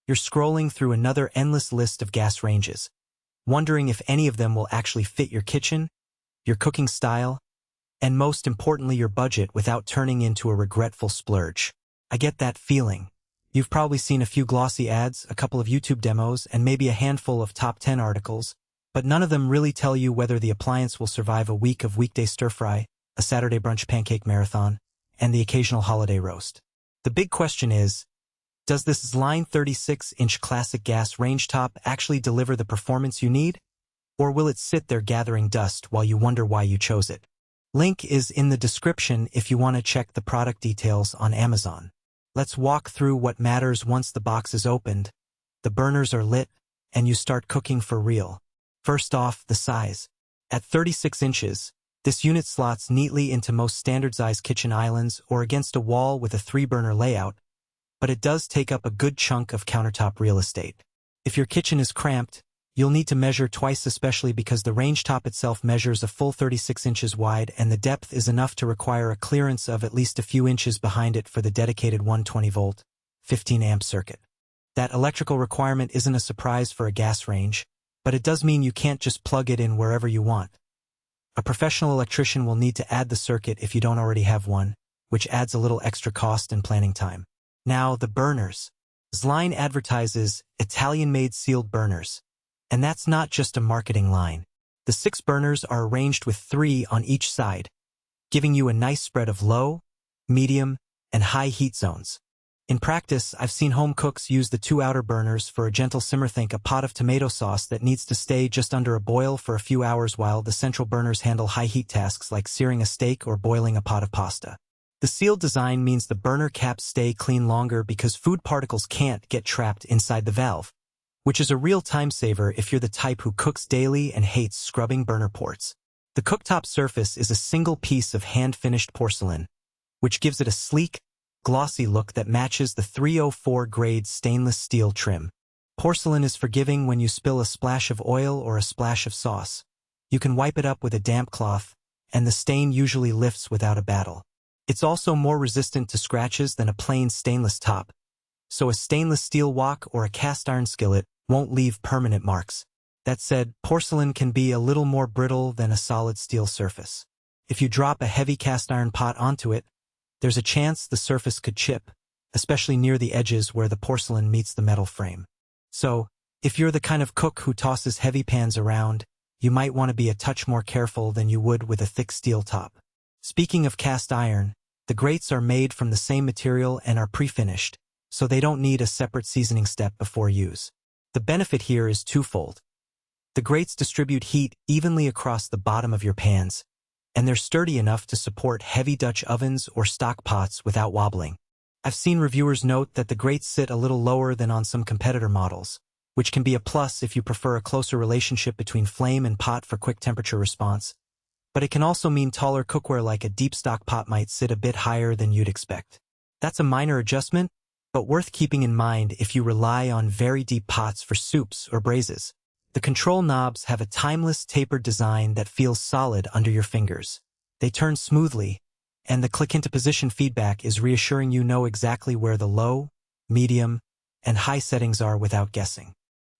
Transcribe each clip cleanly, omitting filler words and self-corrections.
You're scrolling through another endless list of gas ranges, wondering if any of them will actually fit your kitchen, your cooking style, and most importantly your budget without turning into a regretful splurge. I get that feeling. You've probably seen a few glossy ads, a couple of YouTube demos, and maybe a handful of top 10 articles, but none of them really tell you whether the appliance will survive a week of weekday stir-fry, a Saturday brunch pancake marathon, and the occasional holiday roast. The big question is, does this ZLINE 36-inch classic gas rangetop actually deliver the performance you need? Or will it sit there gathering dust while you wonder why you chose it? Link is in the description if you want to check the product details on Amazon. Let's walk through what matters once the box is opened, the burners are lit, and you start cooking for real. First off, the size. At 36 inches, this unit slots neatly into most standard-sized kitchen islands or against a wall with a 3-burner layout, but it does take up a good chunk of countertop real estate. If your kitchen is cramped, you'll need to measure twice, especially because the rangetop itself measures a full 36 inches wide and the depth is enough to require a clearance of at least a few inches behind it for the dedicated 120-volt, 15-amp circuit. That electrical requirement isn't a surprise for a gas range, but it does mean you can't just plug it in wherever you want. A professional electrician will need to add the circuit if you don't already have one, which adds a little extra cost and planning time. Now, the burners. ZLINE advertises Italian-made sealed burners. And that's not just a marketing line. The 6 burners are arranged with 3 on each side, giving you a nice spread of low, medium, and high heat zones. In practice, I've seen home cooks use the 2 outer burners for a gentle simmer. Think a pot of tomato sauce that needs to stay just under a boil for a few hours, while the central burners handle high heat tasks like searing a steak or boiling a pot of pasta. The sealed design means the burner caps stay clean longer because food particles can't get trapped inside the valve, which is a real time saver if you're the type who cooks daily and hates scrubbing burner ports. The cooktop surface is a single piece of hand-finished porcelain, which gives it a sleek, glossy look that matches the 304 grade stainless steel trim. Porcelain is forgiving when you spill a splash of oil or a splash of sauce. You can wipe it up with a damp cloth, and the stain usually lifts without a battle. It's also more resistant to scratches than a plain stainless top, so a stainless steel wok or a cast iron skillet won't leave permanent marks. That said, porcelain can be a little more brittle than a solid steel surface. If you drop a heavy cast iron pot onto it, there's a chance the surface could chip, especially near the edges where the porcelain meets the metal frame. So, if you're the kind of cook who tosses heavy pans around, you might want to be a touch more careful than you would with a thick steel top. Speaking of cast iron, the grates are made from the same material and are pre-finished, so they don't need a separate seasoning step before use. The benefit here is twofold. The grates distribute heat evenly across the bottom of your pans, and they're sturdy enough to support heavy Dutch ovens or stock pots without wobbling. I've seen reviewers note that the grates sit a little lower than on some competitor models, which can be a plus if you prefer a closer relationship between flame and pot for quick temperature response. But it can also mean taller cookware like a deep stock pot might sit a bit higher than you'd expect. That's a minor adjustment, but worth keeping in mind if you rely on very deep pots for soups or braises. The control knobs have a timeless tapered design that feels solid under your fingers. They turn smoothly, and the click into position feedback is reassuring you know exactly where the low, medium, and high settings are without guessing.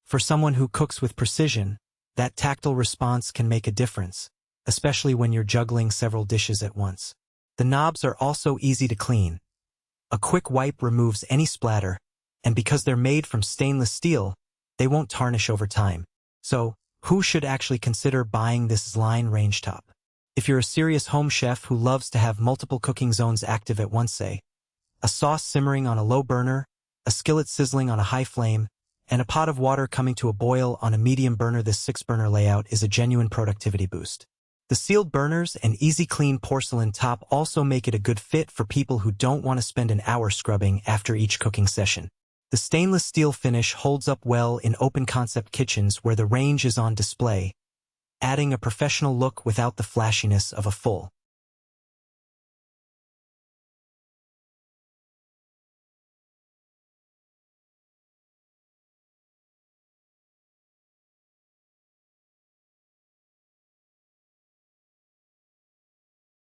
For someone who cooks with precision, that tactile response can make a difference, especially when you're juggling several dishes at once. The knobs are also easy to clean. A quick wipe removes any splatter, and because they're made from stainless steel, they won't tarnish over time. So, who should actually consider buying this ZLINE rangetop? If you're a serious home chef who loves to have multiple cooking zones active at once, say, a sauce simmering on a low burner, a skillet sizzling on a high flame, and a pot of water coming to a boil on a medium burner, this 6-burner layout is a genuine productivity boost. The sealed burners and easy clean porcelain top also make it a good fit for people who don't want to spend an hour scrubbing after each cooking session. The stainless steel finish holds up well in open-concept kitchens where the range is on display, adding a professional look without the flashiness of a full